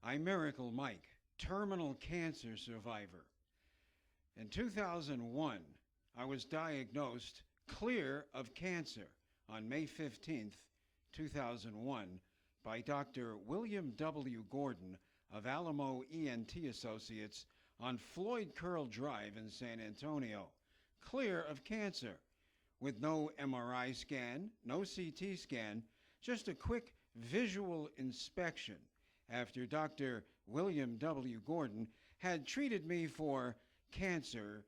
I'm Miracle Mike, terminal cancer survivor. In 2001, I was diagnosed clear of cancer on May 15th, 2001, by Dr. William W. Gordon of Alamo ENT Associates on Floyd Drive in San Antonio, clear of cancer, with no MRI scan, no CT scan, just a quick visual inspection after Dr. William W. Gordon had treated me for cancer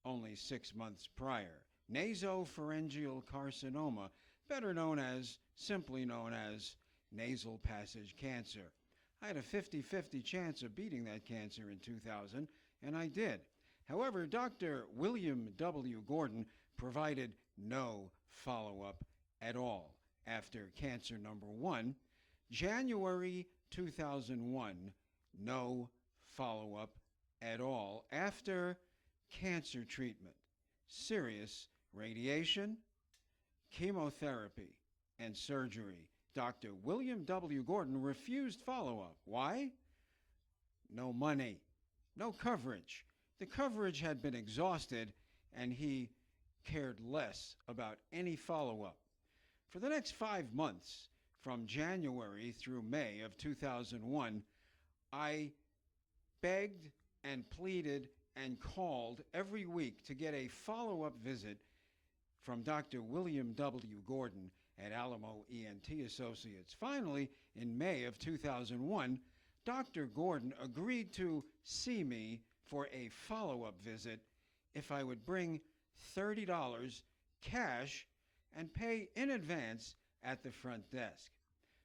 only 6 months prior, nasopharyngeal carcinoma, simply known as nasal passage cancer. I had a 50-50 chance of beating that cancer in 2000, and I did. However, Dr. William W. Gordon provided no follow-up at all after cancer number 1. January 2001, no follow-up at all after cancer treatment, serious radiation, chemotherapy, and surgery. Dr. William W. Gordon refused follow-up. Why? No money, no coverage. The coverage had been exhausted, and he cared less about any follow-up. For the next 5 months, from January through May of 2001, I begged and pleaded and called every week to get a follow-up visit from Dr. William W. Gordon at Alamo ENT Associates. Finally, in May of 2001, Dr. Gordon agreed to see me for a follow-up visit if I would bring $30 cash and pay in advance at the front desk.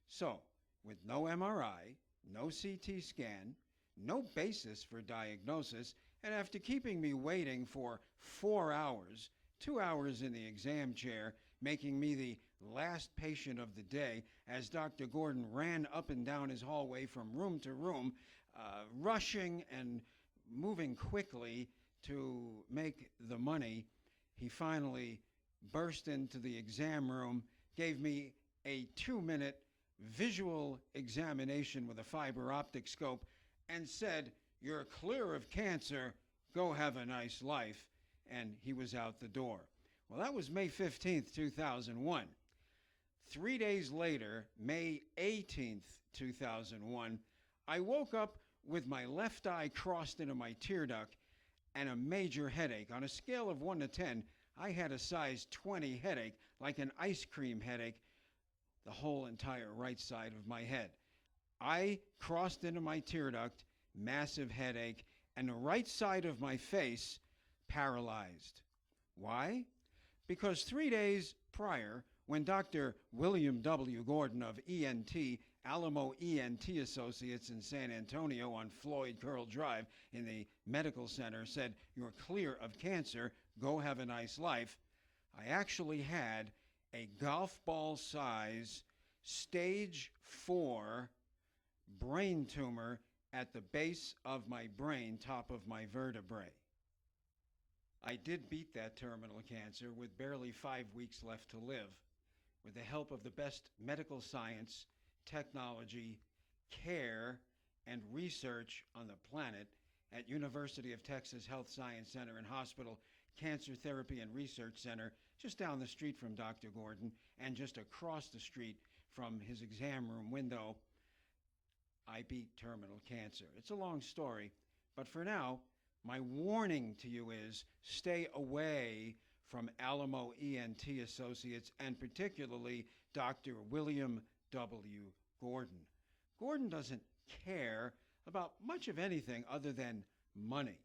So, with no MRI, no CT scan, no basis for diagnosis, and after keeping me waiting for 4 hours, 2 hours in the exam chair, making me the last patient of the day as Dr. Gordon ran up and down his hallway from room to room, rushing and moving quickly to make the money, he finally burst into the exam room, gave me a 2-minute visual examination with a fiber optic scope, and said, "You're clear of cancer, go have a nice life," and he was out the door. Well, that was May 15th, 2001. 3 days later, May 18th, 2001, I woke up with my left eye crossed into my tear duct and a major headache. On a scale of 1 to 10, I had a size 20 headache, like an ice cream headache, the whole entire right side of my head. I crossed into my tear duct, massive headache, and the right side of my face paralyzed. Why? Because 3 days prior, when Dr. William W. Gordon of Alamo ENT Associates in San Antonio on Floyd Drive in the medical center said, "You're clear of cancer, go have a nice life," I actually had a golf ball size stage 4 brain tumor at the base of my brain, top of my vertebrae. I did beat that terminal cancer with barely 5 weeks left to live, with the help of the best medical science, technology, care, and research on the planet at University of Texas Health Science Center and Hospital Cancer Therapy and Research Center, just down the street from Dr. Gordon and just across the street from his exam room window. I beat terminal cancer. It's a long story, but for now, my warning to you is stay away from Alamo ENT Associates and particularly Dr. William W. Gordon. Gordon doesn't care about much of anything other than money.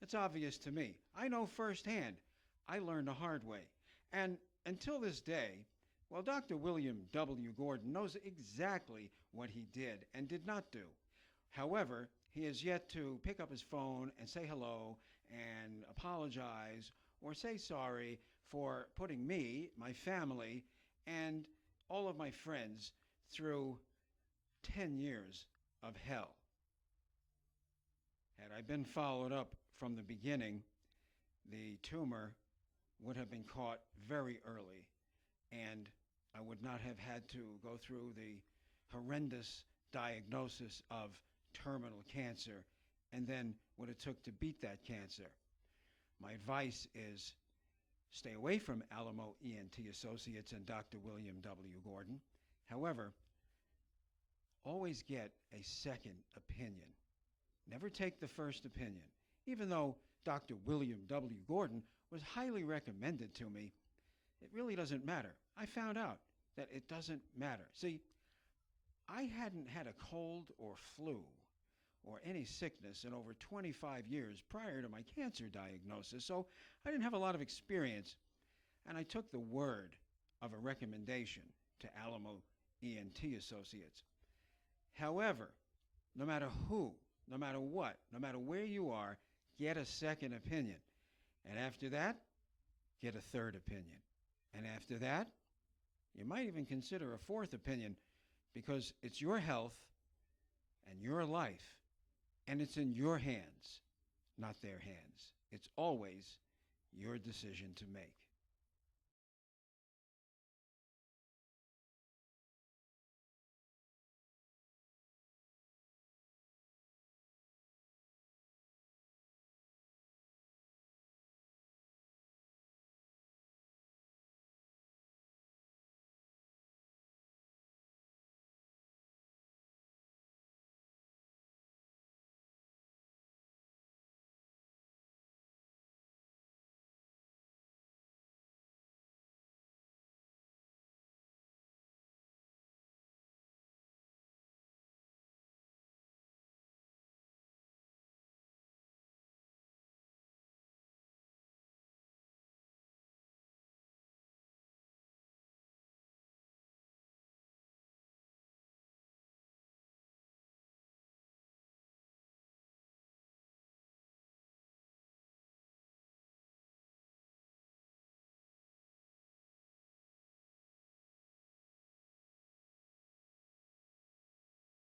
It's obvious to me. I know firsthand. I learned the hard way. And until this day, well, Dr. William W. Gordon knows exactly what he did and did not do. However, he has yet to pick up his phone and say hello and apologize or say sorry for putting me, my family, and all of my friends through 10 years of hell. Had I been followed up from the beginning, the tumor would have been caught very early, and I would not have had to go through the horrendous diagnosis of terminal cancer and then what it took to beat that cancer. My advice is stay away from Alamo ENT Associates and Dr. William W. Gordon. However, always get a second opinion. Never take the first opinion. Even though Dr. William W. Gordon was highly recommended to me, it really doesn't matter. I found out that it doesn't matter. See, I hadn't had a cold or flu or any sickness in over 25 years prior to my cancer diagnosis, so I didn't have a lot of experience, and I took the word of a recommendation to Alamo ENT Associates. However, no matter who, no matter what, no matter where you are, get a second opinion. And after that, get a third opinion. And after that, you might even consider a fourth opinion, because it's your health and your life, and it's in your hands, not their hands. It's always your decision to make.